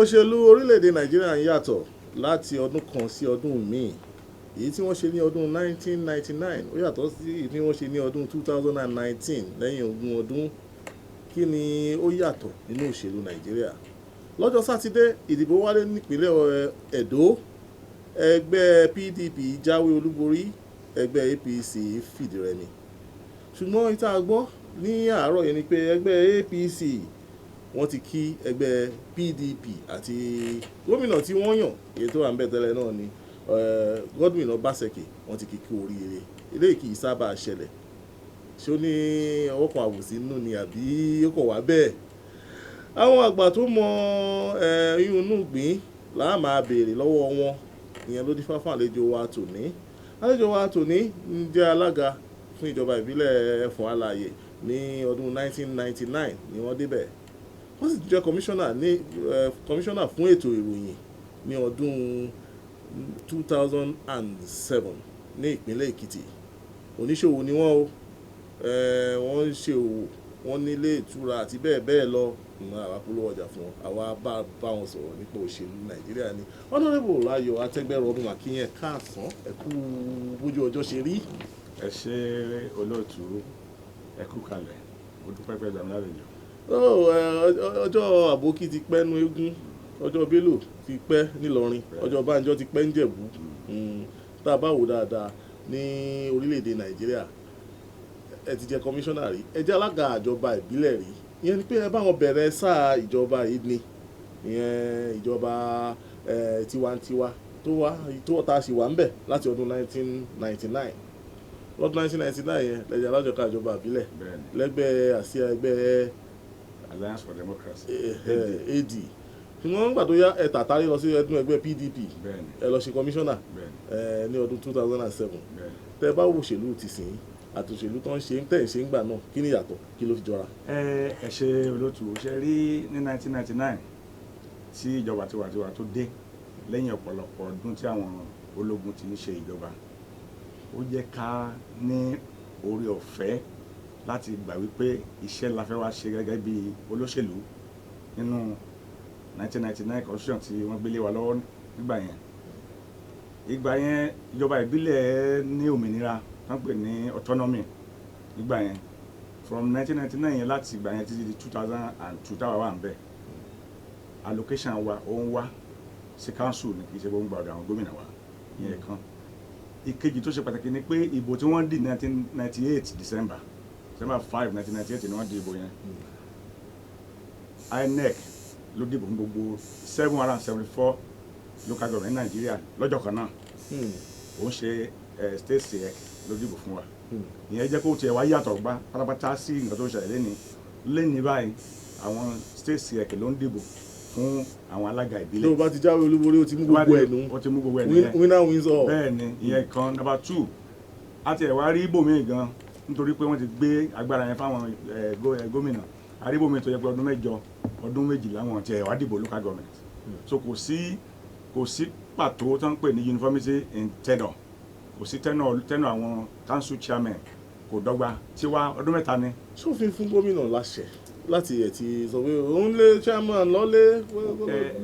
òṣèlú orílẹ̀-èdè Nàìjíríà ń yàtọ̀ láti ọdún kan sí ọdún míì. Èyí tí wọ́n ṣe ní ọdún 1999 ó yàtọ̀ sí èyí tí wọ́n ṣe ní ọdún 2019 lẹ́yìn ogún ọdún. Kí ni ó yàtọ̀ nínú òṣèlú Nàìjíríà? Lọ́jọ́ Sátidé ìdìbò wáyé nípínlẹ̀ Ẹdó. Ẹgbẹ́ PDP jáwé olúborí, ẹgbẹ́ APC fìdírẹmi. Ṣùgbọ́n ìta gbọ́ ní àárọ̀ yìí ni pé ẹgbẹ́ APC wọ́n ti kí ẹgbẹ́ PDP àti gómìnà tí wọ́n yàn èyí tó wà ń bẹ̀ tẹ́lẹ̀ náà ni Godwin Obaseki wọ́n ti kí kú oríire. Eléyìí kì í sábà ṣẹlẹ̀. Ṣé ó ní ọwọ́ kan àwòsí nínú ni àbí ó kọ̀ wá bẹ́ẹ̀? Àwọn àgbà tó mọ inú gbìn là máa béèrè lọ́wọ́ wọn. Ìyẹn ló dífá fún àlejò wa tòní. Àlejò wa tòní ń jẹ́ alága fún ìjọba ìbílẹ̀ Ẹfọ̀n Alààyè ní ọdún 1999 ni wọ́n débẹ̀. Wọ́n sì jẹ́ kọmíṣánná fún ètò ìròyìn ní ọdún 2007 ní ìpínlẹ̀ Èkìtì. Oníṣòwò ni wọ́n o. Wọ́n ń ṣe òwò, wọ́n nílé ìtura àti bẹ́ẹ̀ bẹ́ẹ̀ lọ. Àwa polówó ọjà fún wọn, àwa bá wọn sọ̀rọ̀ nípa òṣèlú Nàìjíríà ni. Honorable Láyọ̀ Atẹ́gbẹ́rọ̀dún Akínyẹn káàsán, ẹ kú bójú ọjọ́ ṣe rí. Ẹ ṣé olóòtú, ẹ kú kalẹ̀, mo dúpẹ́ pẹ́ gbàmí lálejò. Ọjọ́ àbókí ti pẹ́ nú eégún, ọjọ́ Bello ti pẹ́ nílọrin, ọjọ́ Bánjọ́ ti pẹ́ ń Jẹ̀bú. Tá a bá wò dáadáa ní orílẹ̀-èdè Nàìjíríà, ẹ ti jẹ́ kọmíṣánná rí, ẹ jẹ́ alága àjọba ìbílẹ̀ rí. Ìyẹn ni pé ẹ bá wọn bẹ̀rẹ̀ sáà ìjọba yìí ni, ìyẹn ìjọba tiwantiwa tó tá a sì wà ń bẹ̀ láti ọdún 1999. Lọ́dún 1999 yẹn lẹ́yìn alájọka ìjọba ìbílẹ̀ lẹ́gbẹ́ àsíá ẹgbẹ́ Alliance for Democracy AD. Ṣùgbọ́n nígbà tó yá ẹ tàtárí lọ sí ẹgbẹ́ PDP, ẹ lọ ṣe kọmíṣánná ní ọdún 2007. Tẹ́ bá wo òṣèlú ti sìn àtòṣèlú tó ń ṣe ń tẹ̀ ṣe ń gbà náà, kí ni ìyàtọ̀, kí ló fi jọra? Ẹ ṣé olóòtú, ṣe rí ní 1999 tí ìjọba tiwantiwa tó dé lẹ́yìn ọ̀pọ̀lọpọ̀ ọdún tí àwọn ológun ti ń ṣe ìjọba, ó jẹ́ ká ní oore ọ̀fẹ́ láti gbà wípé iṣẹ́ la fẹ́ wá ṣe gẹ́gẹ́ bí olóṣèlú nínú 1999 constitution tí wọ́n gbélé wa lọ́wọ́ nígbà yẹn. Ìgbà yẹn ìjọba ìbílẹ̀ ní òmìnira wọ́n pè ní autonomy nígbà yẹn. From 1999 yẹn láti ìgbà yẹn títí di 2002 táwa wà ń bẹ̀. Allocation wa ó ń wá sí council ní kì í ṣe bó ń gba ọ̀dọ̀ àwọn gómìnà wa ìyẹn kan. Ìkejì tó ṣe pàtàkì ni pé ìbò tí wọ́n dì 1998 December 5 1998 ni wọ́n di ìbò yẹn. INEC ló dìbò fún gbogbo 774 local government ní Nàìjíríà lọ́jọ́ kan náà. Ó ń ṣe state SEC ló dìbò fún wa. Ìyẹn jẹ́ kó tiẹ̀ wá yàtọ̀ gbá pátápátá sí nǹkan tó ṣẹlẹ̀ lẹ́ni báyìí àwọn state SEC ló ń dìbò fún àwọn alága ìbílẹ̀. Tó bá ti jáwé olúborí ó ti mú gbogbo ẹ̀ nù. Ó ti mú gbogbo ẹ̀ nìyẹn. Winner wins all. Bẹ́ẹ̀ ni ìyẹn kan. Number 2, àti ẹ̀wá rí ibòmíì gan nítorí pé wọ́n ti gbé agbára yẹn fáwọn gómìnà. Àríbòmíì tó yẹ pé ọdún 8 ọdún 12 láwọn ti ẹ̀wá dìbò local government. So kò sí pàtó tó ń pè ní uniformity in tenure. Kò sí tenure àwọn council chairman kò dọ́gba. Tiwa ọdún 3 ni. Ṣófin fún gómìnà láṣẹ láti ẹ̀ ti sọ pé òun lé chairman lọ́lé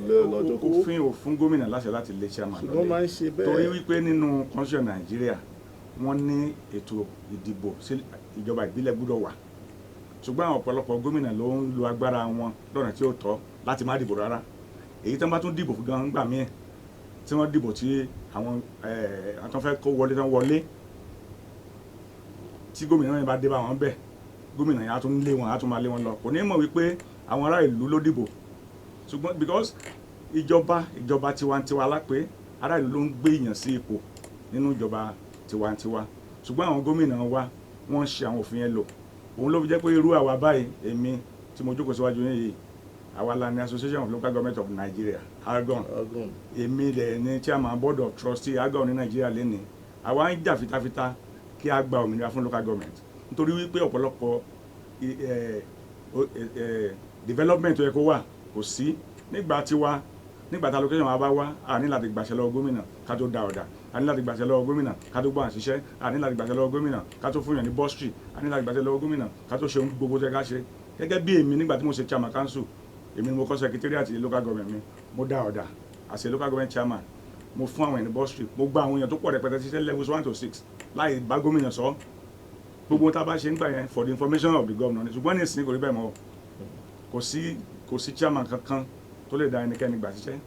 lọ́jọ́ kó. Òfin ò fún gómìnà láṣẹ láti lé chairman lọ́lé. Ṣùgbọ́n máa ń ṣe bẹ́ẹ̀. Torí wípé nínú constitution Nàìjíríà wọ́n ní ètò ìdìbò sí ìjọba ìbílẹ̀ gbọ́dọ̀ wà. Ṣùgbọ́n àwọn ọ̀pọ̀lọpọ̀ gómìnà ló ń lo agbára wọn lọ́nà tí ó tọ́ láti má dìbò rárá. Èyí tí wọ́n bá tún dìbò fún gan gbà míì tí wọ́n dìbò tí àwọn àtúnfẹ́ kó wọlé tán wọlé tí gómìnà yẹn bá dé bá wọn bẹ́ẹ̀ gómìnà yẹn á tún lé wọn, á tún máa lé wọn lọ. Kò ní mọ̀ wípé àwọn ará ìlú ló dìbò. Ṣùgbọ́n because ìjọba tiwantiwa lápé ará ìlú ló ń gbé èèyàn sí ipò nínú ìjọba tiwantiwa. Ṣùgbọ́n àwọn gómìnà wa wọ́n ṣe àwọn òfin yẹn lò. Òun ló fi jẹ́ pé irú àwa báyìí, èmi tí mo jókòó síwájú yìí, àwa la ní Association of Local Government of Nigeria, ALGON. Èmi dẹ̀ ni chairman board of trustee ALGON ní Nàìjíríà lénìí. Àwa ń jà fitafita kí a gba òmìnira fún local government. Nítorí wípé ọ̀pọ̀lọpọ̀ development tó yẹ kó wà kò sí nígbà tiwa. Nígbà tá allocation wa bá wá, a ní láti gbàṣẹ lọ́wọ́ gómìnà ká tó da ọ̀dà, a ní láti gbàṣẹ lọ́wọ́ gómìnà ká tó gbọ́ àṣìṣẹ́, a ní láti gbàṣẹ lọ́wọ́ gómìnà ká tó fún yàn ní bursary, a ní láti gbàṣẹ lọ́wọ́ gómìnà ká tó ṣe gbogbo tẹ́ ká ṣe. Gẹ́gẹ́ bí èmi nígbà tí mo ṣe chairman council, èmi ni mo kọ́ secretariat local government mi, mo dá ọ̀dà as a local government chairman mo fún àwọn ẹni bursary mo gba àwọn èèyàn tó pọ̀ rẹpẹtẹ ṣiṣẹ́ levels 1 to 6 láì bá gómìnà sọ gbogbo tá a bá ṣe ń gbà yẹn for the information of the governor ni ṣùgbọ́n ní ìsìn kò rí bẹ́ẹ̀ mọ́ kò sí chairman kankan tó lè da ẹnikẹ́ni gbà ṣiṣẹ́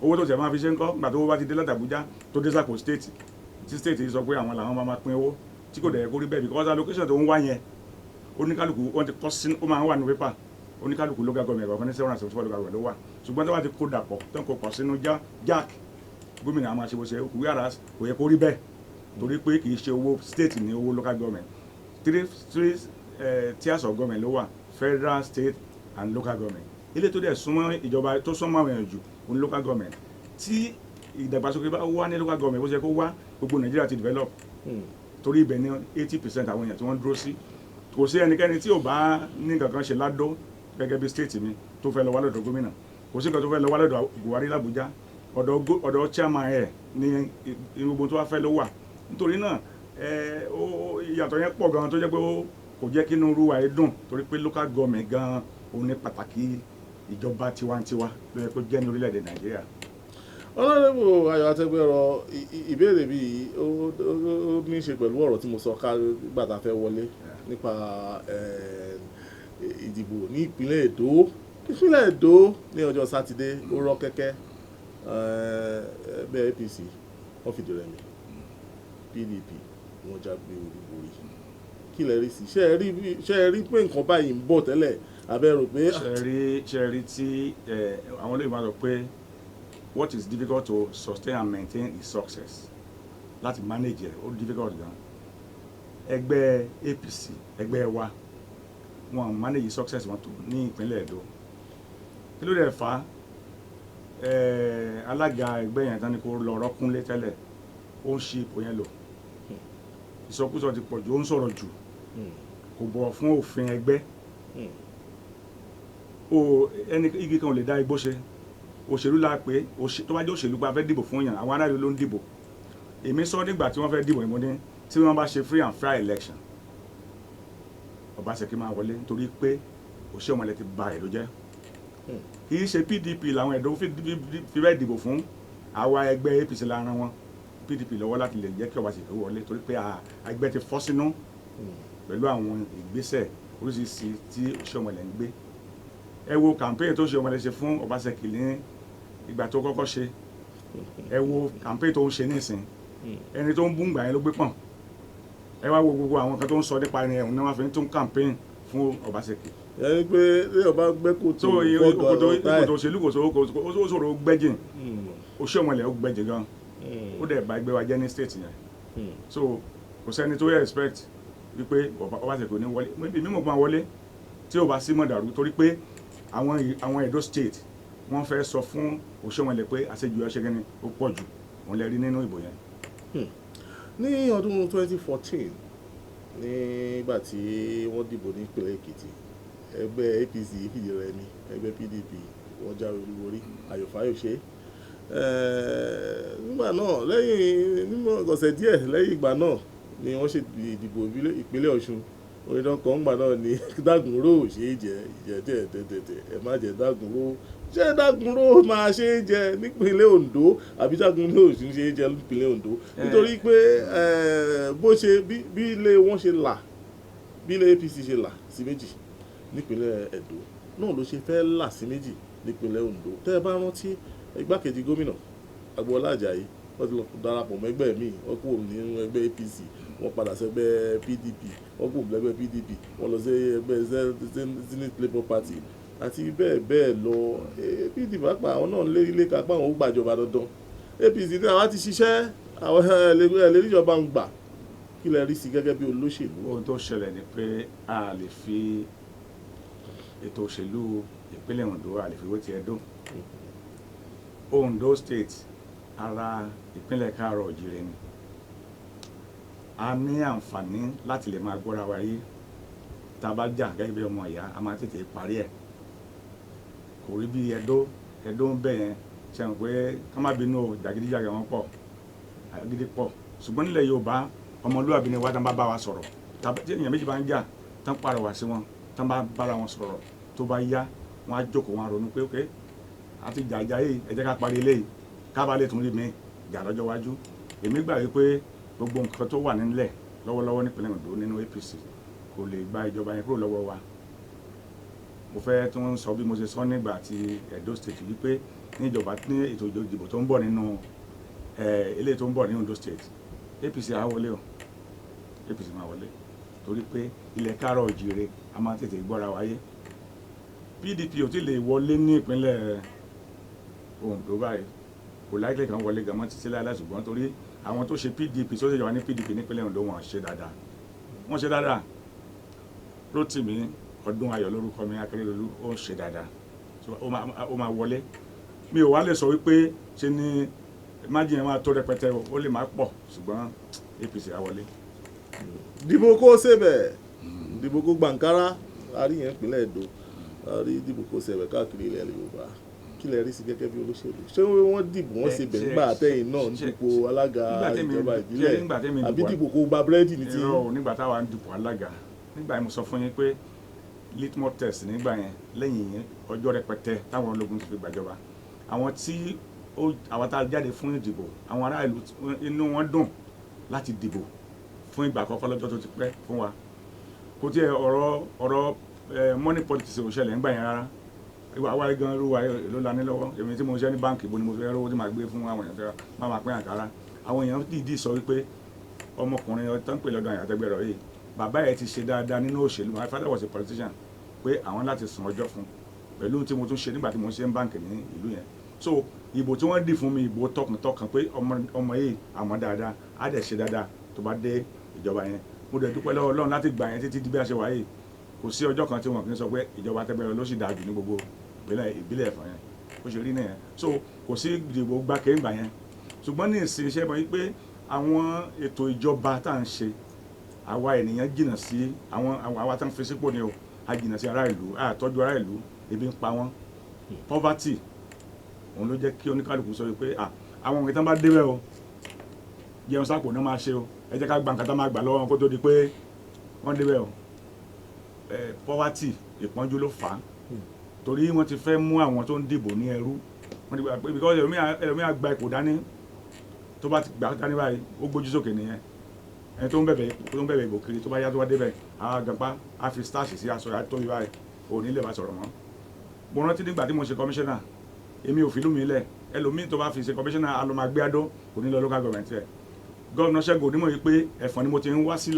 owó tó tẹ̀ máa fi ṣe ń kọ́ gbà tó owó bá ti dé láti Àbújá tó dé sàkó state tí state yìí sọ pé àwọn làwọn máa pín owó tí kò dẹ̀ kó rí bẹ́ẹ̀ because allocation tó ń wá yẹn oníkálukú wọ́n ti kọ́ sí ó máa ń wà ní pépà oníkálukú local government ọ̀kan ní 774 local government ló wà ṣùgbọ́n tó bá ti kó dàpọ̀ tó ń kó pọ̀ sínú jack gómìnà àmọ́ àṣẹ bó ṣe wíwára kò yẹ kó rí bẹ́ẹ̀ torí pé kì í ṣe owó state ní owó local government three tiers of government ló wà federal state and local government ilé tó dẹ̀ súnmọ́ ìjọba tó súnmọ́ àwọn èèyàn jù ní local government tí ìdàgbàsókè bá wá ní local government bó ṣe kó wá gbogbo Nàìjíríà ti develop torí ibẹ̀ ní 80% àwọn èèyàn tí wọ́n dúró sí kò sí ẹnikẹ́ni tí ò bá ní nǹkan kan ṣe ládó gẹ́gẹ́ bí state mi tó fẹ́ lọ wá lọ́dọ̀ gómìnà kò sí nǹkan tó fẹ́ lọ wá lọ́dọ̀ Buhari l'Abuja ọ̀dọ̀ chairman ẹ̀ ní gbogbo tó wá fẹ́ ló wà nítorí náà ìyàtọ̀ yẹn pọ̀ gan tó jẹ́ pé kò jẹ́ kí inú ruwa ẹ̀ dùn torí pé local government gan òun ní pàtàkì ìjọba tiwantiwa ló yẹ kó jẹ́ ní orílẹ̀-èdè Nàìjíríà. Honorable Ayọ̀ Àtẹgbẹ́rọ ìbéèrè bíi ó ní í ṣe pẹ̀lú ọ̀rọ̀ tí mo sọ ká gbà tá a fẹ́ wọlé nípa ìdìbò ní ìpínlẹ̀ Èdó ní ọjọ́ Sátidé ó rọ́ kẹ́kẹ́ ẹgbẹ́ APC wọ́n fìdí rẹmi PDP wọ́n jágbé olúborí kí lẹ rí sí ṣé ẹ rí pé nǹkan báyìí ń bọ̀ tẹ́lẹ̀ abẹ́ rò pé. ṣe rí tí àwọn olóyìnbó máa sọ pé what is difficult to sustain and maintain is success láti manage ẹ̀ ó difficult gan ẹgbẹ́ APC ẹgbẹ́ wa wọn manage success wọn tó ní ìpínlẹ̀ Èdó kí ló dẹ̀ fà alága ẹgbẹ́ yẹn tán ni kó lọ rọ́kúnlé tẹ́lẹ̀ ó ń ṣe ipò yẹn lò ìsọkúsọ ti pọ̀ jù ó ń sọ̀rọ̀ jù kò bọ̀ fún òfin ẹgbẹ́ ẹni igi kan ò lè dá igbó ṣe òṣèlú la pé tó bá jẹ́ òṣèlú pa fẹ́ dìbò fún yàn àwọn aráàlú ló ń dìbò èmi sọ nígbà tí wọ́n fẹ́ dìbò ìmọ̀ ní tí wọ́n bá ṣe free and fair election Ọbaṣẹ́kí máa wọlé nítorí pé òṣèlú ọmọlẹ̀ ti ba ìlú jẹ́ kì í ṣe PDP làwọn ẹ̀dọ́ fi fẹ́ dìbò fún àwa ẹgbẹ́ APC la rán wọn PDP lọ́wọ́ láti lè jẹ́ kí Ọbaṣẹ́kí wọlé torí pé ẹgbẹ́ ti fọ́ sínú pẹ̀lú àwọn ìgbésẹ̀ oríṣiríṣi tí òṣèlú ọmọlẹ̀ ń gbé ẹ wo campaign tó ṣe ọmọlẹ̀ ṣe fún Ọbaṣẹ́kí ní ìgbà tó kọ́kọ́ ṣe ẹ wo campaign tó ń ṣe nísìn ẹni tó ń bú ngbà yẹn ló gbé pọ̀n ẹ wá wo gbogbo àwọn kan tó ń sọ nípa ẹni ẹ̀hún náà wọ́n fi ń tún campaign fún Ọbaṣẹ́kí. ẹni pé ilé ọba gbẹ́kò tó ìkòtò òṣèlú kò sòrò gbẹ́jìn òṣèlú ọmọlẹ̀ ó gbẹ́jìn gan ó dẹ̀ bá ẹgbẹ́ wa jẹ́ ní state yẹn so kò sẹ́ni tó yẹ expect wípé Ọbaṣẹ́kí ní wọlé mímọ̀ máa wọlé tí ò bá sí mọ̀ dàrú torí pé àwọn Edo state wọ́n fẹ́ sọ fún Òṣèwọ̀nlẹ̀ pé àṣejù ọṣẹ́ gẹ́ni ó pọ̀ jù wọ́n lè rí nínú ìbò yẹn. ní ọdún 2014 nígbà tí wọ́n dìbò ní ìpínlẹ̀ Èkìtì ẹgbẹ́ APC fìdí rẹmi ẹgbẹ́ PDP wọ́n jáwé olúborí Ayọ̀ Fáyọ̀ṣe nígbà náà nínú ọ̀sẹ̀ díẹ̀ lẹ́yìn ìgbà náà ni wọ́n ṣe ìdìbò ìpínlẹ̀ Ọ̀ṣun orídán kan gbà náà ni Dágunró ṣe é jẹ ìjẹ́jẹ́ tẹ̀tẹ̀tẹ̀ ẹ má jẹ Dágunró ṣé Dágunró máa ṣe é jẹ nípínlẹ̀ Ondo àbí Dágunró Ọ̀ṣun ṣe é jẹ nípínlẹ̀ Ondo nítorí pé bó ṣe bí ilé wọn ṣe là bí ilé APC ṣe là sí méjì nípínlẹ̀ Ẹdó náà ló ṣe fẹ́ là sí méjì nípínlẹ̀ Ondo tẹ́ ẹ bá rántí igbákejì gómìnà Agboola Ajayi wọ́n ti lọ darapọ̀ mọ́ ẹgbẹ́ míì wọ́n kúrò nínú ẹgbẹ́ APC wọ́n padà sí ẹgbẹ́ PDP wọ́n kúrò lẹ́gbẹ́ PDP wọ́n lọ sí ẹgbẹ́ Zenith Labour Party àti bẹ́ẹ̀ bẹ́ẹ̀ lọ PDP pàápàá àwọn náà lé ilé kápá àwọn ó gbàjọba dandan APC ní àwa ti ṣiṣẹ́ àwọn ẹlẹ́rìíjọba ń gbà kí lẹ rí sí gẹ́gẹ́ bí olóṣèlú. ohun tó ṣẹlẹ̀ ni pé a lè fi ètò òṣèlú ìpínlẹ̀ Ondo a lè fi wé ti Ẹdó Ondo State ara ìpínlẹ̀ Káàárọ̀ Oòjíire ni a ní àǹfààní láti lè máa gbọ́ra wa yé tá a bá jà gẹ́gẹ́ bí ọmọ ìyá a máa tètè parí ẹ̀ kò rí bí Ẹdó ń bẹ̀ yẹn ṣe hàn pé ká má bínú jàgídíjàgà wọn pọ̀ àgídí pọ̀ ṣùgbọ́n nílẹ̀ Yorùbá ọmọlúwàbí ni wá tán bá bá wa sọ̀rọ̀ tí èèyàn méjì bá ń jà tán pàrọwà sí wọn tán bá bára wọn sọ̀rọ̀ tó bá yá wọn á jókòó wọn á ronú pé ok àti jàjà yìí ẹ jẹ́ ká parí eléyìí ká bá lè tún rí mi jà lọ́jọ́ iwájú èmi gbà wípé gbogbo nǹkan tó wà nílẹ̀ lọ́wọ́lọ́wọ́ nípínlẹ̀ Ondo nínú APC kò lè gba ìjọba yẹn kúrò lọ́wọ́ wa mo fẹ́ tún sọ bí mo ṣe sọ nígbà tí Edo State wípé ní ìjọba ní ètò ìdìbò tó ń bọ̀ nínú eléyìí tó ń bọ̀ ní Ondo State APC á wọlé o APC máa wọlé torí pé ilẹ̀ káàrọ̀ òjìire a máa tètè gbọ́ra wáyé PDP ò tí lè wọlé ní ìpínlẹ̀ Ondo báyìí kò láìpẹ́ kan wọlé gan mọ́ títí láìláì ṣùgbọ́n torí àwọn tó ṣe PDP tó ṣe jọba ní PDP nípínlẹ̀ Ondo wọ́n ṣe dáadáa Rotimi Ọdúnayọ̀ lórúkọ mi Akérèdọ́lù ó ń ṣe dáadáa ó máa wọlé mi ò wá lè sọ wípé ṣe ni májì yẹn máa tó rẹpẹtẹ ó lè máa pọ̀ ṣùgbọ́n APC á wọlé. dìbò kó sébẹ̀ dìbò kó gbàǹkárá àrí yẹn ìpínlẹ̀ Èdò àrí dìbò kó sébẹ̀ káàkiri ilẹ̀ Yorùbá kí lẹ rí sí gẹ́gẹ́ bí olóṣèlú ṣé wọ́n dìbò wọ́n ṣe bẹ̀ ńgbà àtẹ̀yìn náà ń dìbò alága ìjọba ìbílẹ̀ àbí dìbò kó gba búrẹ́dì ní ti. nígbà táwa ń dìbò alága nígbà yẹn mo sọ fún yín pé litmus test nígbà yẹn lẹ́yìn yẹn ọjọ́ rẹpẹtẹ táwọn ológun ti fi gbàjọba àwọn tí àwọn tá a jáde fún ìdìbò àwọn ará ìlú inú wọn dùn láti dìbò fún ìgbà àkọ́kọ́ lọ́jọ́ tó ti pẹ́ fún wa kò tí ẹ ọ̀rọ̀ money politics ò ṣẹlẹ̀ nígbà yẹn rárá àwa gan irú wa ló la ní lọ́wọ́ èmi tí mo ṣe ní báǹkì bó ni mo fẹ́ rówó tí màá gbé fún àwọn èèyàn fẹ́ máa pín àkàrà àwọn èèyàn dìídì sọ wípé ọmọkùnrin tó ń pè lọ́dọ̀ àyàtẹ́gbẹ̀rọ yìí bàbá ẹ̀ ti ṣe dáadáa nínú òṣèlú my father was a politician pé àwọn láti sùn ọjọ́ fún pẹ̀lú tí mo tún ṣe nígbà tí mo ṣe ń báǹkì ní ìlú yẹn so ìbò tí wọ́n dì fún mi ìbò tọkàntọkàn pé ọmọ yìí àmọ́ dáadáa á dẹ̀ ṣe dáadáa tó bá dé ìjọba yẹn mo dẹ̀ dúpẹ́ lọ́wọ́ Ọlọ́run láti gbà yẹn títí di bí a ṣe wà yìí kò sí ọjọ́ kan tí wọn kì í sọ pé ìjọba Àtẹ̀gbẹ̀rọ ló sì dáa jù ní gbogbo ìbílẹ̀ Ẹ̀fọ̀n yẹn ó ṣe rí nìyẹn so kò sí ìdìbò gbàké ńgbà yẹn ṣùgbọ́n ní ìsìn iṣẹ́ mọ́ wípé àwọn ètò ìjọba tá à ń ṣe àwa ènìyàn jìnnà sí àwa tá ń fi sípò ni o a jìnnà sí ará ìlú a tọ́jú ará ìlú ebi ń pa wọ́n poverty òun ló jẹ́ kí oníkálukú sọ pé àwọn òǹkẹ́ tán bá débẹ̀ o jẹun sápò náà máa ṣe o ẹ jẹ́ ká gba nǹkan tá máa gbà lọ́wọ́ wọn kó tó di pé wọ́n débẹ̀ o poverty ìpọ́njú ló fà á torí wọ́n ti fẹ́ mú àwọn tó ń dìbò ní ẹrú wọ́n ti gbà pé because ẹlòmíà gba ipò dání tó bá ti gbà dání báyìí ó gbójú sókè nìyẹn ẹni tó ń bẹ̀bẹ̀ ìbò kiri tó bá yá tó bá débẹ̀ àgànpá á fi starch sí aṣọ àtọ́jú báyìí òní lè bá sọ̀rọ̀ mọ́ mo rántí nígbà tí mo ṣe commissioner èmi ò fìlú mi lẹ̀ ẹlòmíì tó bá fi ṣe commissioner alọ́màgbé adó kò ní lọ local government ẹ̀ gọ́ọ̀nà Ṣẹ́gun onímọ̀ yìí pé Ẹ̀fọ̀n ni mo ti ń wá sí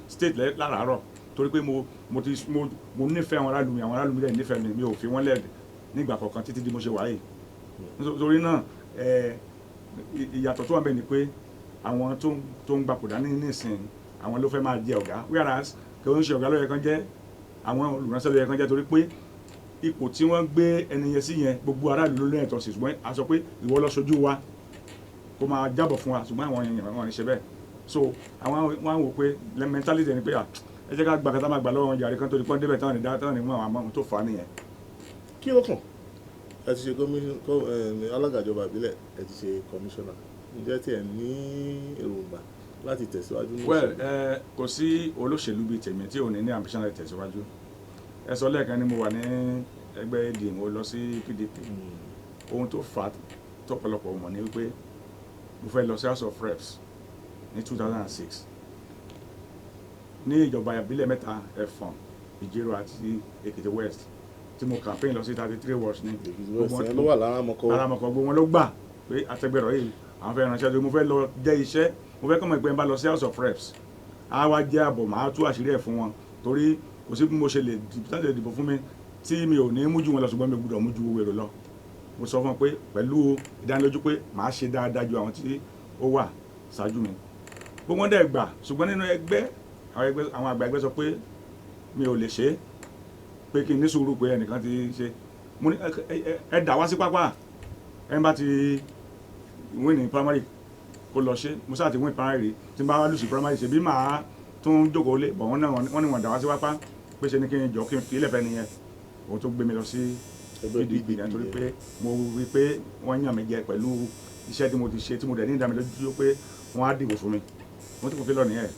state láràárọ̀ torí pé mo nífẹ̀ẹ́ àwọn aráàlú mi dẹ̀ nífẹ̀ẹ́ mi ò fi wọ́n lẹ̀ nígbà kọ̀ọ̀kan títí di mo ṣe wáyé torí náà ìyàtọ̀ tó wà bẹ́ẹ̀ ni pé àwọn tó ń gbapòdà nísìn àwọn ló fẹ́ máa jẹ ọ̀gá whereas kí wọ́n ń ṣe ọ̀gá ló yẹ kán jẹ́ àwọn olùránṣẹ́ ló yẹ kán jẹ́ torí pé ipò tí wọ́n gbé ẹni yẹn sí yẹn gbogbo aráàlú ló lẹ́yìn tó sì ṣùgbọ́n a sọ pé ìwọ lọ ṣojú wa kó máa jábọ̀ fún wa ṣùgbọ́n àwọn èèyàn wọn ṣe bẹ́ẹ̀ so àwọn wọn wò pé mentality ni pé ẹ jẹ́ ká gbà kátà máa gbà lọ́wọ́ jàre kan tó di pọ́n débẹ̀ táwọn ní dáadáa ní mú àwọn àmọ́ tó fà á nìyẹn. kí ló kàn ẹ ti ṣe alága ìjọba ìbílẹ̀ ẹ ti ṣe kọmíṣánná ǹjẹ́ tí ẹ ní èròǹgbà láti tẹ̀síwájú ní òṣèlú. Kò sí olóṣèlú bíi tèmi tí ò ní ní ambition láti tẹ̀síwájú ẹ sọ lẹ́ẹ̀kan ni mo wà ní ẹgbẹ́ AD mo lọ sí PDP ohun tó fà á tọ́pọ̀lọpọ̀ mọ̀ ní wípé mo fẹ́ lọ sí House of Reps ní 2006 ní ìjọba ìbílẹ̀ mẹ́ta Ẹ̀fọ̀n Ìjẹ̀rò àti Èkìtì West tí mo campaign lọ sí 33 wards ní ló wà láramọ̀kọ́ gbogbo wọn ló gbà pé Àtẹ̀gbẹ̀rọ yìí àwọn fẹ́ ránṣẹ́ tó mo fẹ́ lọ jẹ́ iṣẹ́ mo fẹ́ kọ́mọ̀ ìpẹ́ ń bá lọ sí House of Reps á wá jẹ́ àbọ̀ máa tú àṣírí ẹ̀ fún wọn torí kò sí bí mo ṣe lè dìbò fún mi tí mi ò ní mú jù wọn lọ ṣùgbọ́n mi gbọ́dọ̀ mú ju owó èrò lọ mo sọ fún wọn pé pẹ̀lú ìdánilójú pé màá ṣe dáadáa ju àwọn tí ó wà ṣáájú mi gbogbo wọn dẹ̀ gbà ṣùgbọ́n nínú ẹgbẹ́ àwọn àgbà ẹgbẹ́ sọ pé mi ò lè ṣe é pé kí n ní sùúrù pé ẹnìkan ti ṣe mo ní ẹ dà wá sí pápá ẹ bá ti win ní primary kó lọ ṣe mo sáà ti win primary tí n bá wá lùsì primary ṣe bí màá tún jókòó lé bọ̀ wọ́n ní wọ́n dà wá sí pápá pé ṣe ni kí n jọ kí n fi ilẹ̀ fẹ́ nìyẹn òun tó gbé mi lọ sí PDP nítorí pé mo rí pé wọ́n yàn mí jẹ pẹ̀lú iṣẹ́ tí mo ti ṣe tí mo dẹ̀ ní ìdámilójú pé wọ́n á dìbò fún mi mo ti kò fi lọ nìyẹn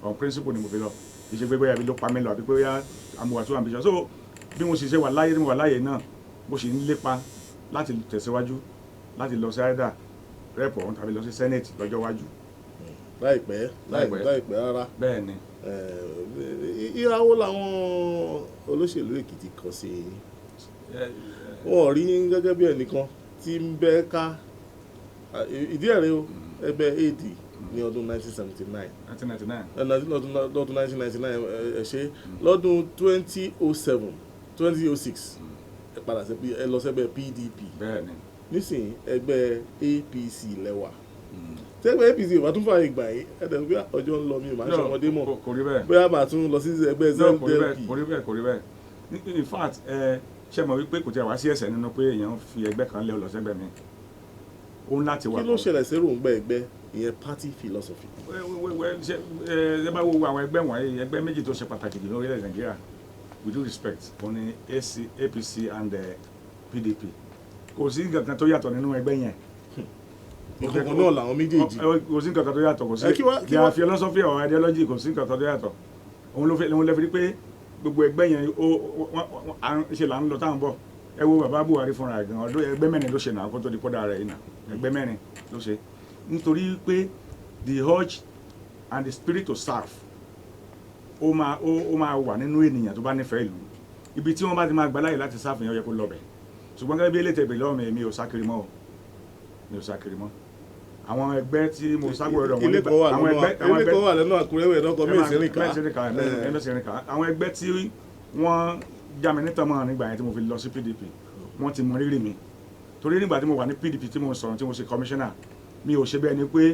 on principle ni mo fi lọ kì í ṣe pé bóyá ibi ló pa mí lọ àbí pé bóyá àmúwà tó ambition so bí mo sì ṣe wà láyé tí mo wà láyé náà mo sì ń lépa láti tẹ̀síwájú láti lọ sí àìdá rep ọ̀hún tàbí lọ sí senate lọ́jọ́ iwájú. láìpẹ́ rárá. bẹ́ẹ̀ ni. ìhàwó làwọn olóṣèlú Èkìtì kọ sí i wọn rí gẹ́gẹ́ bí ẹnìkan tí ń bẹ́ ká ìdí ẹ̀rẹ́ o ẹgbẹ́ AD ní ọdún 1979 lọ́dún 1999 ṣe lọ́dún 2006 ẹ padà ẹ lọ sẹ́gbẹ́ PDP nísìnyí ẹgbẹ́ APC lẹ́wà tẹ́gbẹ́ APC ìwà tún fààyè gbà yín ẹ̀dẹ̀ bí ọjọ́ ń lọ mi ò máa ń ṣọmọdé mọ̀ bóyá màá tún lọ sí ẹgbẹ́ ZLP. kò rí bẹ́ẹ̀ in fact ṣe mọ̀ wípé kò tí a wá sí ẹ̀ṣẹ̀ nínú pé èèyàn fi ẹgbẹ́ kan lé ọ lọ sẹ́gbẹ́ mi ó ń láti wà. kí ló ṣẹlẹ̀ sí èròǹgbà ẹgbẹ́ ìyẹn party philosophy. ẹ bá wo àwọn ẹgbẹ́ wọ̀nyí ẹgbẹ́ méjì tó ṣe pàtàkì jù ní orílẹ̀ Nàìjíríà with due respect òun ni APC and PDP kò sí nǹkan kan tó yàtọ̀ nínú ẹgbẹ́ yẹn. ìkọ̀kọ̀ náà làwọn méjèèjì. kò sí nǹkan kan tó yàtọ̀ kò sí their philosophy or ideology kò sí nǹkan kan tó yàtọ̀ òun ló fi rí pé gbogbo ẹgbẹ́ yẹn ṣe là ń lọ táwọn bọ̀ ẹ wo bàbá Buhari fúnra ẹ̀ gan ọdún ẹgbẹ́ mẹ́rin ló ṣe náà kó tó di kódà rẹ̀ yìí náà ẹgbẹ́ mẹ́rin ló ṣe nítorí pé the urge and the spirit to serve ó máa wà nínú ènìyàn tó bá nífẹ̀ẹ́ ìlú ibi tí wọ́n bá ti máa gbà láyè láti sáfìyàn yẹ kó lọ bẹ̀ ṣùgbọ́n gẹ́gẹ́ bí eléyìí tẹ̀gbẹ̀ lọ́wọ́ mi ò sá kiri mọ́ àwọn ẹgbẹ́ tí mo ságbó rẹ̀ ilé kan wà lẹ́nu Àkúrẹ́ wẹ̀ lọ́kọ̀ mẹ́sìnrìnkà àwọn ẹgbẹ́ tí wọ́n já mi nítan mọ́ nígbà yẹn tí mo fi lọ sí PDP wọ́n ti mọ rírì mi torí nígbà tí mo wà ní PDP tí mo sọ̀rọ̀ tí mo ṣe commissioner mi ò ṣe bẹ́ẹ̀ ni pé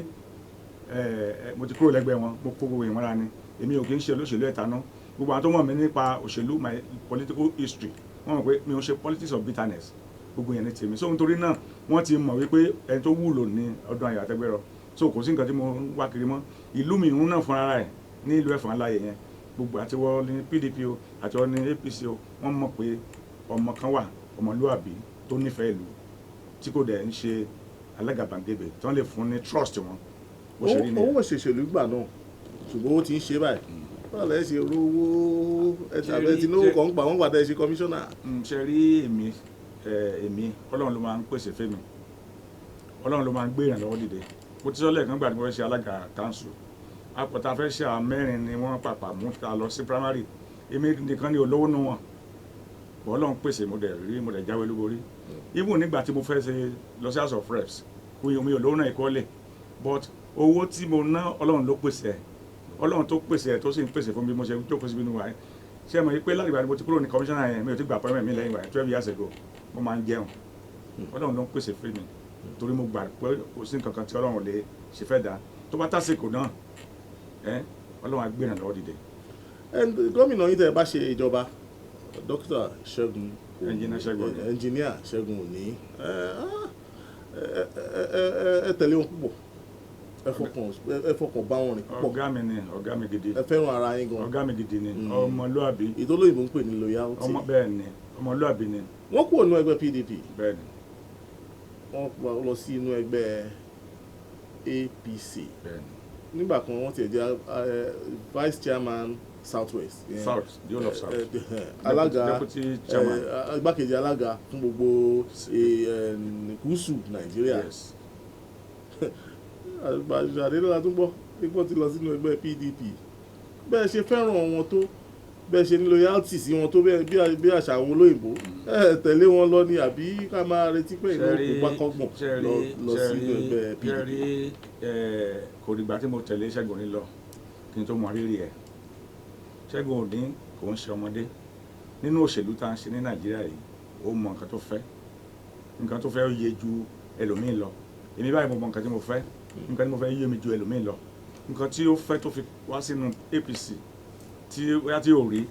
mo ti kúrò lẹ́gbẹ̀ẹ́ wọn mo kó gbogbo ìmọ̀ra ni èmi ò kì í ṣe olóṣèlú ẹ̀tanú gbogbo àwọn tó mọ̀ mí nípa òṣèlú my political history wọ́n mọ̀ pé mi ò ṣe politics of bitterness gbogbo yẹn ní tèmi so nítorí náà wọ́n ti mọ̀ wípé ẹni tó wúlò ní ọdún Ayọ̀ Àtẹ́gbẹ́rọ so kò sí nǹkan tí mo ń wá kiri mọ́ ìlú mi ìhun náà fúnra rẹ̀ ní ìlú Ẹ̀fọ̀n Aláyè yẹn gbogbo àtiwọ́ ní PDP o àtiwọ́ ní APC o wọ́n mọ̀ pé ọmọ kan wà ọmọlúwàbí tó nífẹ̀ẹ́ ìlú tí kò dẹ̀ ń ṣe alágàbàgebè tí wọ́n lè fún ní trust wọn. owó òṣèṣèlú gbà náà ṣùgbọ́n ó ti ń ṣe báyìí báwo lẹ ṣe rówó ẹ̀tàbẹ̀ tí náwó kan gbà wọ́n gbà tẹ́ ṣe kọmíṣánná. ṣe rí èmi Ọlọ́run ló máa ń pèsè fẹ́mi Ọlọ́run ló máa ń gbé ìrànlọ́wọ́ dìde mo ti sọ lẹ́ẹ̀kan gbà tí mo fẹ́ ṣe alága council àpótá fẹ́ ṣe àmẹ́rin ni wọ́n pàpà mú ta lọ sí primary èmi nìkan ni olówó nù wọn Ọlọ́run pèsè mo dẹ̀ jáwé lúborí even nígbà tí mo fẹ́ ṣe lọ sí house of reps mi ò lówó náà ìkọ́lẹ̀ but owó tí mo ná Ọlọ́run ló pèsè ẹ̀ Ọlọ́run tó pèsè ẹ̀ tó sì ń pèsè fún bí mo ṣe jókòó síbi nínú wa ẹ̀ ṣé ẹ mọ̀ pé láti ìgbà tí mo ti kúrò ní commissioner yẹn mi ò ti gbà appointment mi lẹ́yìn wa 12 years ago mo máa ń jẹun Ọlọ́run ló ń pèsè fún mi torí mo gbà pé kò sí nǹkan kan tí Ọlọ́run lè ṣe fẹ́ dá tó bá tásìkò náà Ọlọ́run á gbé ìrànlọ́wọ́ dìde. gómìnà yìí tẹ́ ẹ bá ṣe ìjọba dókítà Ṣẹ́gun ẹnjìníà Ṣẹ́gun Òní ẹ tẹ̀lé wọn púpọ̀ ẹ fọkàn bá wọn rìn púpọ̀. ọ̀gá mi gidi. ẹ fẹ́ràn ara yín gan. ọ̀gá mi gidi ni ọmọlúàbí. ìtòlóyìnbó ń pè ní loyalty. bẹ́ẹ̀ ni ọmọlúàbí ni. wọ́n kúrò nínú ẹgbẹ́ PDP. bẹ́ẹ̀ ni. wọ́n lọ sí inú ẹgbẹ́ APC. bẹ́ẹ̀ ni. nígbà kan wọ́n ti jẹ́ vice chairman Southwest. South the whole of South. alága deputy chairman. igbákejì alága fún gbogbo gúúsù Nàìjíríà. yes. àdéhùn àtúgbọ́ ipò ti lọ sínú ẹgbẹ́ PDP bẹ́ẹ̀ ṣe fẹ́ràn wọn tó bẹ́ẹ̀ ṣe ní loyalty sí wọn tó bẹ́ẹ̀ bí àṣà àwọn olóyìnbó tẹ̀lé wọn lọ ni àbí ká máa retí pé ìlú kò bá kọ́gbọ̀n lọ sínú ẹgbẹ́ PDP. kò dìgbà tí mo tẹ̀lé Ṣẹ́gun Òní lọ kí n tó mọ rírì ẹ̀ Ṣẹ́gun Òní kò ń ṣe ọmọdé nínú òṣèlú tá à ń ṣe ní Nàìjíríà yìí ó mọ nǹkan tó fẹ́ ó yẹ ju ẹlòmíín lọ èmi báyìí mo mọ nǹkan tí mo fẹ́ nǹkan tí mo fẹ́ yé mi ju ẹlòmíín lọ nǹkan tí ó fẹ́ tó fi wá sínú APC tí bóyá tí ò rí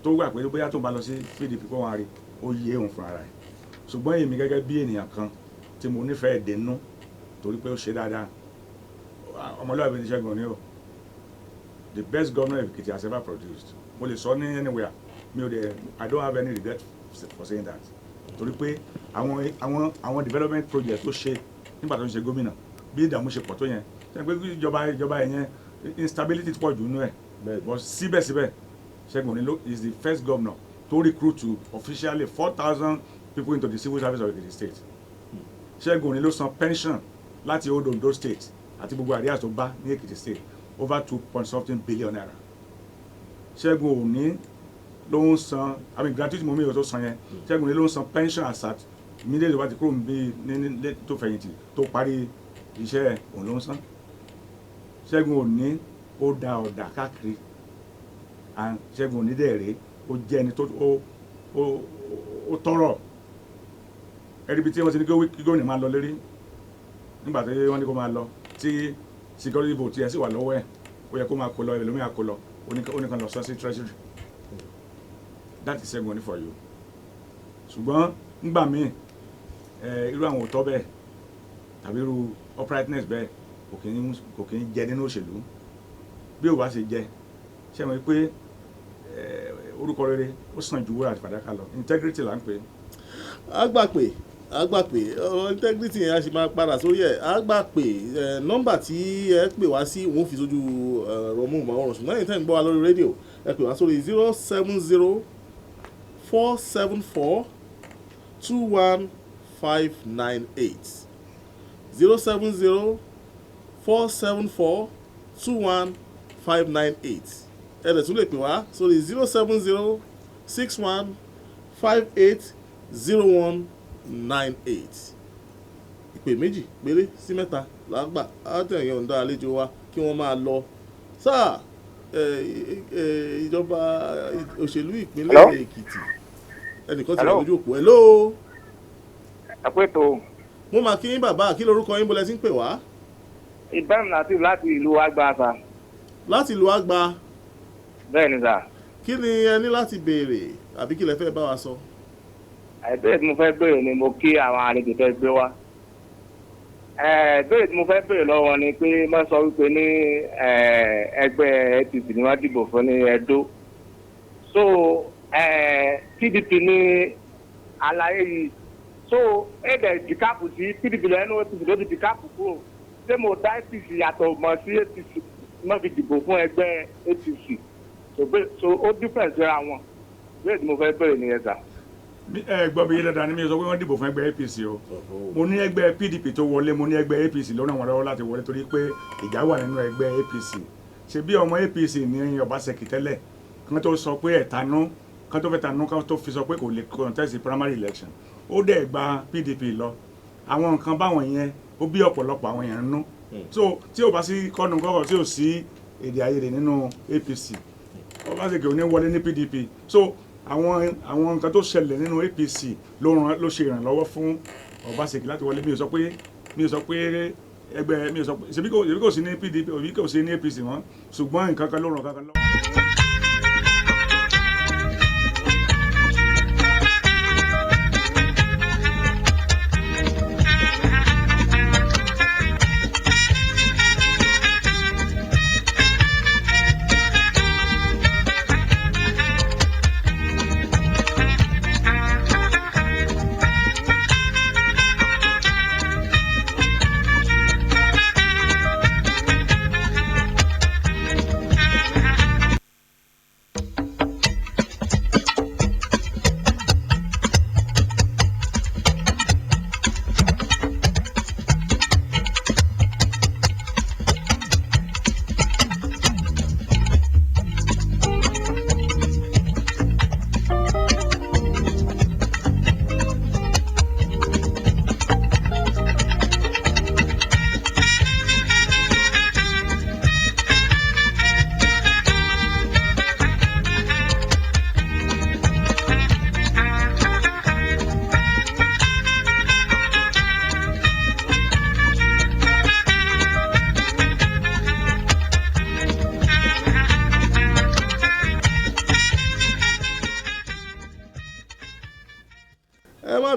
tó gbà pé bóyá tó ń bá lọ sí PDP kó wọn rí ó yé òun fúnra rẹ̀ ṣùgbọ́n èmi gẹ́gẹ́ bí ènìyàn kan tí mo nífẹ̀ẹ́ dénú torí pé ó ṣe dáadáa ọmọlúwàbí ní Ṣẹ́gun Òní o the best governor Ekiti has ever produced mo lè sọ ní anywhere mi ò dẹ̀ I don't have any regret for saying that torí pé àwọn development project tó ṣe nígbà tó ń ṣe gómìnà bí ìdààmú ṣe pọ̀ tó yẹn ṣe pé ìjọba yẹn instability pọ̀ jù nínú ẹ̀ but síbẹ̀síbẹ̀ Ṣẹ́gun Òní is the first governor to recruit to officially 4,000 people into the civil service of Ekiti state. Ṣẹ́gun Òní ló san pension láti old Ondo state àti gbogbo àríyá tó bá ní Ekiti state over 2.something billion naira. Ṣẹ́gun Òní ló ń san gratuity mo mi ò tó san yẹn. Ṣẹ́gun Òní ló ń san pension asat immediately wá ti kúrò níbi tó fẹ̀yìntì tó parí iṣẹ́ òun ló ń san. Ṣẹ́gun Òní ó da ọ̀dà káàkiri Ṣẹ́gun Òní dẹ̀rẹ̀ ó jẹ́ ẹni tó ó tọrọ ẹ̀rí bí tí wọ́n ti ní kí gómìnà máa lọ lérí nígbà tí wọ́n ní kó máa lọ tí security vote yẹn sì wà lọ́wọ́ ẹ̀ ó yẹ kó máa kó lọ ẹlòmíà kó lọ ó ní kan lọ sọ sí treasury that is Ṣẹ́gun Òní for you. Ṣùgbọ́n nígbà míì irú àwọn òótọ́ bẹ́ẹ̀ tàbí irú uprightness bẹ́ẹ̀ kò kì í jẹ nínú òṣèlú bí ò bá ṣe jẹ ṣe mọ̀ pé orúkọ rere ó sàn ju wúrà àti fàdákà lọ integrity là ń pè. àgbàpè integrity yẹn a sì máa padà sórí ẹ̀ àgbàpè nọ́mbà tí ẹ pè wá sí òun fi sójú ẹ̀rọ móhùnmáwòrán ṣùgbọ́n ẹ̀yin tẹ́ ń gbọ́ wa lórí rédíò ẹ pè wá sórí 070-474-21598 070-474-21598 ẹ lè tún lè pè wá sórí 070-6158-0198 ìpè méjì péré sí mẹ́ta lágbà átẹ̀yìn ọ̀ǹda àlejò wa kí wọ́n máa lọ sáà ìjọba òṣèlú ìpínlẹ̀ Èkìtì ẹnìkan ti wà lójú òpó hello. àpètò. mo máa kí yín bàbá kí lorúkọ yín bọ́lẹ̀ tí ń pè wá. Ibrahim Latif láti ìlú Àgbà sà. láti ìlú Àgbà. bẹ́ẹ̀ ni sà. kí ni ẹ ní láti béèrè àbí kí lẹ fẹ́ bá wa sọ. ìbéèrè tí mo fẹ́ béèrè ni mo kí àwọn àlejò tẹ́ gbé wá. ìbéèrè tí mo fẹ́ béèrè lọ́wọ́ ni pé wọ́n sọ wípé ní ẹgbẹ́ APC ni wọ́n dìbò fún ní Ẹdó. so PDP ní àlàyé yìí so ẹ̀dẹ̀ dìkápù sí PDP lẹ́nu APC ló ti dìkápù kúrò ṣé mo dá APC yàtọ̀ mọ́ sí APC wọ́n fi dìbò fún ẹgbẹ́ APC so ó difference ra wọn bẹ́ẹ̀ tí mo fẹ́ bẹ̀rẹ̀ nìyẹn sà. gbọ́ mi yé dáadáa ni mi sọ pé wọ́n dìbò fún ẹgbẹ́ APC o mo ní ẹgbẹ́ PDP tó wọlé mo ní ẹgbẹ́ APC lọ́nà wọn lọ́wọ́ láti wọlé torí pé ìjà wà nínú ẹgbẹ́ APC ṣe bí ọmọ APC ní Ọbaṣẹ́kì tẹ́lẹ̀ kan tó sọ pé ẹ̀tanú kan tó fẹ́ tanú kan tó fi sọ pé kò lè contest primary election ó dẹ̀ gba PDP lọ àwọn nǹkan báwọn yẹn ó bí ọ̀pọ̀lọpọ̀ àwọn èèyàn nú so tí ò bá sí kọ́nu kọ́kọ́ tí ò sí èdè àìyedè nínú APC Ọbaṣẹ́kì ò ní wọlé ní PDP so àwọn nǹkan tó ṣẹlẹ̀ nínú APC ló ṣe ìrànlọ́wọ́ fún Ọbaṣẹ́kì láti wọlé mi ò sọ pé ẹgbẹ́ mi ò sọ pé ṣebí kò sí ní PDP òbí kò sí ní APC mọ́ ṣùgbọ́n nǹkan kan ló ràn kankan lọ́wọ́.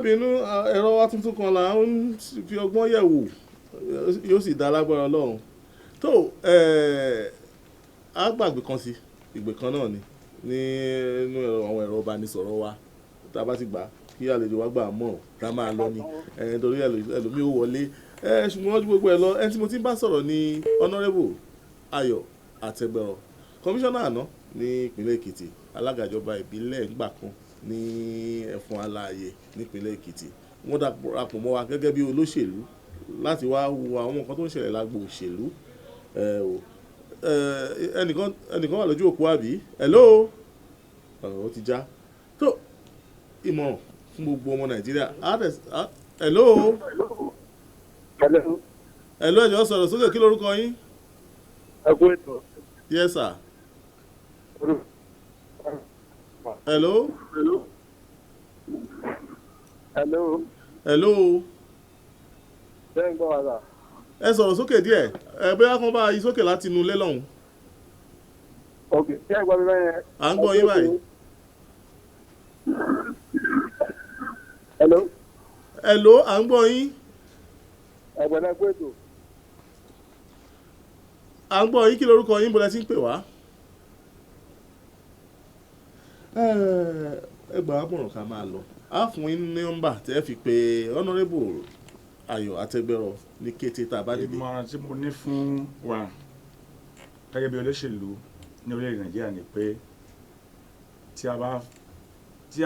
bínú ẹ̀rọ wa tuntun kan là ń fi ọgbọ́n yẹ̀ wò yóò sì dá lágbára Ọlọ́run tó á gbàgbé kan sí ìgbè kan náà ni nínú àwọn ẹ̀rọ ìbánisọ̀rọ̀ wa tá a bá ti gbà kí àlejò wa gbà mọ̀ tá a máa lọ ni torí ẹlòmíì ó wọlé ṣùgbọ́n ojú gbogbo ẹ̀ lọ ẹni tí mo ti ń bá sọ̀rọ̀ ni Honourable Ayọ̀ Àtẹ̀gbẹ̀rọ̀ kọmíṣánná àná ní ìpínlẹ̀ Èkìtì alága ìjọba ìbílẹ̀ ńgbà kan ní Ẹ̀fọ̀n Aláàyè nípínlẹ̀ Èkìtì wọ́n darapọ̀ mọ́ wa gẹ́gẹ́ bí olóṣèlú láti wá wo àwọn nǹkan tó ń ṣẹlẹ̀ lágbo òṣèlú ẹnìkan wà lójú òpó àbí hello ó ti já tó ìmọ̀ràn fún gbogbo ọmọ Nàìjíríà hello ẹ̀jọ̀ sọ̀rọ̀ sókè kí lórúkọ yín. ẹ kú ètò. yes sir. hello. ṣé ń gbọ́ wa sà. ẹ sọ̀rọ̀ sókè díẹ̀ bóyá kan bá yí sókè láti inú ilé lọ́hùn. ok ṣé ẹ gbọ́ mi bẹ́ẹ̀. à ń gbọ́ yín báyìí. hello à ń gbọ́ yín. ẹ̀gbọ́n ẹ kú ètò. à ń gbọ́ yín kí lorúkọ yín bọ́lá tí ń pè wá. ẹ gbà á mọ̀ràn ká máa lọ á fún yín ní nọ́mbà tẹ́ fi pé honourable Ayọ̀ Àtẹgbẹrọ ní kété tá a bá dìde. ìmọ̀ràn tí mo ní fún wa gẹ́gẹ́ bí olóṣèlú ní orílẹ̀-èdè Nàìjíríà ni pé tí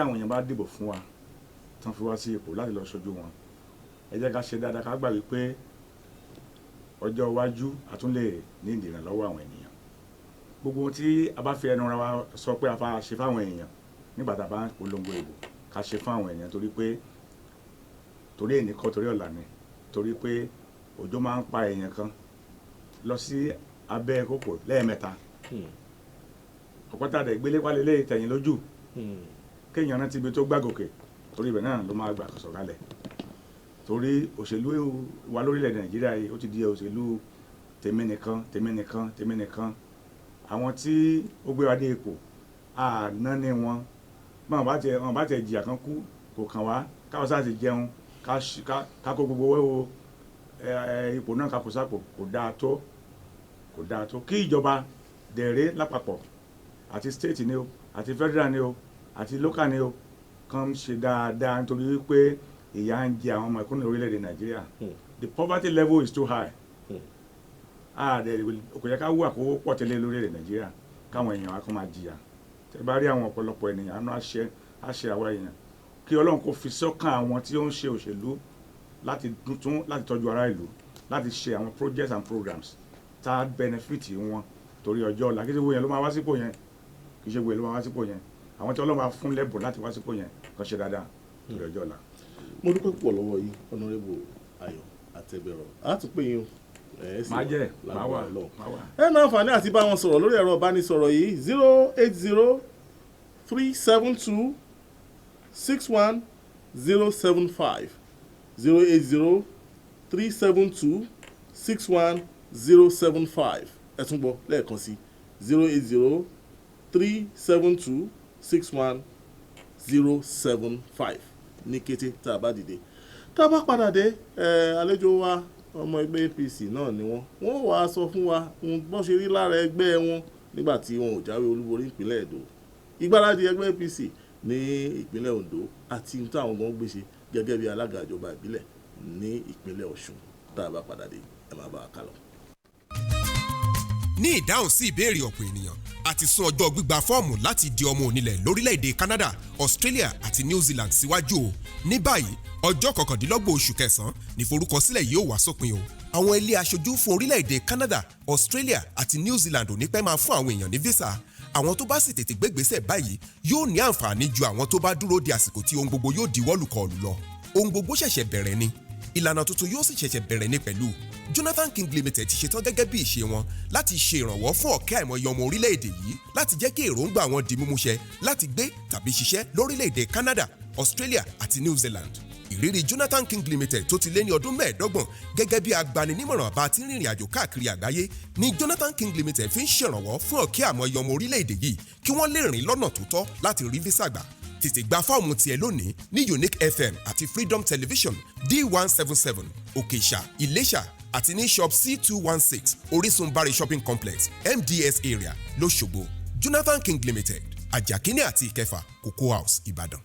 àwọn èèyàn bá dìbò fún wa tán fi wá sí ipò láti lọ ṣojú wọn ẹ jẹ́ ká ṣe dáadáa ká gbà wípé ọjọ́ iwájú a tún lè ní ìdìrànlọ́wọ́ àwọn ènìyàn gbogbo tí a bá fi ẹnu ra wa sọ pé a fa ṣe fáwọn èèyàn nígbà tá a bá ń polongo ìbò ká ṣe fún àwọn èèyàn torí ènì kọ́ torí ọ̀la ni torí pé òjò máa ń pa èèyàn kan lọ sí abẹ́ kòkò lẹ́ẹ̀mẹ́ta ọ̀pọ̀ta dẹ̀ gbélé wálé lé tẹ̀yìn lójú kéèyàn rántí ibi tó gbàgòkè torí ibẹ̀ náà ló máa gbà sọ̀kalẹ̀ torí òṣèlú wa lórílẹ̀ Nàìjíríà yìí ó ti di òṣèlú tèmi nìkan àwọn tí ó gbé wa dé ipò àná ní wọn wọn bá tẹ jìyà kan kú kò kàn wá káwọn sáà ti jẹun ká kó gbogbo owó ipò náà ká kó sápò kò dáa tó kí ìjọba dẹ̀rẹ́ lápapọ̀ àti state ni o àti federal ni o àti local ni o kàn ṣe dáadáa nítorí wípé ìyà ń jẹ àwọn ọmọ ìkúnnù orílẹ̀-èdè Nàìjíríà the poverty level is too high kò yẹ ká wú àkówó pọ̀ tẹ́lẹ̀ lórílẹ̀-èdè Nàìjíríà káwọn èèyàn wa kó máa jìyà tẹ́ bá rí àwọn ọ̀pọ̀lọpọ̀ ènìyàn àánú àṣẹ àwa èèyàn kí Ọlọ́run kó fi sọ́kàn àwọn tí ó ń ṣe òṣèlú láti tọ́jú ará ìlú láti ṣe àwọn projects and programs tá a benefit wọn torí ọjọ́ ọ̀la kí ṣe wo yẹn ló máa wá sípò yẹn kì í ṣe wo yẹn ló máa wá sípò yẹn àwọn tí Ọlọ́run bá fún lẹ́bùn láti wá sípò yẹn kàn ṣe dáadáa torí ọjọ́ ọ̀la. mo dúpẹ́ púpọ̀ lọ́wọ́ yìí honourable Ayọ̀ Àtẹgbẹrọ á tún pè yín máa jẹ́ máa wà ẹ náà àǹfààní àti bá wọn sọ̀rọ̀ lórí ẹ̀rọ ìbánisọ̀rọ̀ yìí 080-372-61075 080-372-61075 ẹ tún gbọ́ lẹ́ẹ̀kan sí 080-372-61075 ní kété tá a bá dìde tá a bá padà dé àlejò wa ọmọ ẹgbẹ́ APC náà ni wọ́n wá sọ fún wa bọ́n ṣe rí lára ẹgbẹ́ wọn nígbà tí wọn ò jáwé olúborí ìpínlẹ̀ Èdò ìgbáradì ẹgbẹ́ APC ní ìpínlẹ̀ Ondo àti táwọn gan gbéṣe gẹ́gẹ́ bí alága ìjọba ìbílẹ̀ ní ìpínlẹ̀ Ọ̀ṣun tá a bá padà dé ẹ máa bá a kálọ. ní ìdáhùn sí ìbéèrè ọ̀pọ̀ ènìyàn àti sún ọjọ́ gbígba fọ́ọ̀mù láti di ọmọ onílẹ̀ lórílẹ̀‐èdè Canada, Australia àti New Zealand síwájú o. ní báyìí ọjọ́ 29 oṣù kẹsàn-án ní forúkọsílẹ̀ yóò wá sópin o. àwọn ilé aṣojú fún orílẹ̀‐èdè Canada, Australia àti New Zealand ò ní pẹ́ máa fún àwọn èèyàn ní visa. àwọn tó bá sì tètè gbégbésẹ̀ báyìí yóò ní àǹfààní ju àwọn tó bá dúró di àsìkò tí ohun gbogbo yóò diwọ́ lùkọlù lọ. ohun gbogbo ṣẹ̀ṣẹ̀ bẹ̀rẹ̀ ni. ìlànà tuntun yóò sì ṣẹ̀ṣẹ̀ bẹ̀rẹ̀ ní pẹ̀lú. Jonathan King Limited ti ṣetán gẹ́gẹ́ bí ìṣe wọn láti ṣe ìrànwọ́ fún ọ̀kẹ́ àìmọye ọmọ orílẹ̀-èdè yìí láti jẹ́ kí èròǹgbà wọn di mímúṣẹ láti gbé tàbí ṣiṣẹ́ lórílẹ̀-èdè Canada, Australia àti New Zealand. ìrírí Jonathan King Limited tó ti lé ní ọdún 25 gẹ́gẹ́ bí agbaninímọ̀ràn bá ti rìnrìn àjò káàkiri àgbáyé ní Jonathan King Limited fi ń ṣèrànwọ́ fún ọ̀kẹ́ àìmọye ọmọ orílẹ̀-èdè yìí kí wọ́n lè rìn lọ́nà tó tọ́ láti rí visa gbà. tètè gba fọ́ọ̀mù tiẹ̀ lónìí ní Unique FM àti Freedom Television D177 Òkèṣà Ìléṣà àti ní shop C216 Orísun Bari Shopping Complex MDS area lóṣogbo. Jonathan King Limited Ajakini àti Ìkẹfà Cocoa House Ìbàdàn.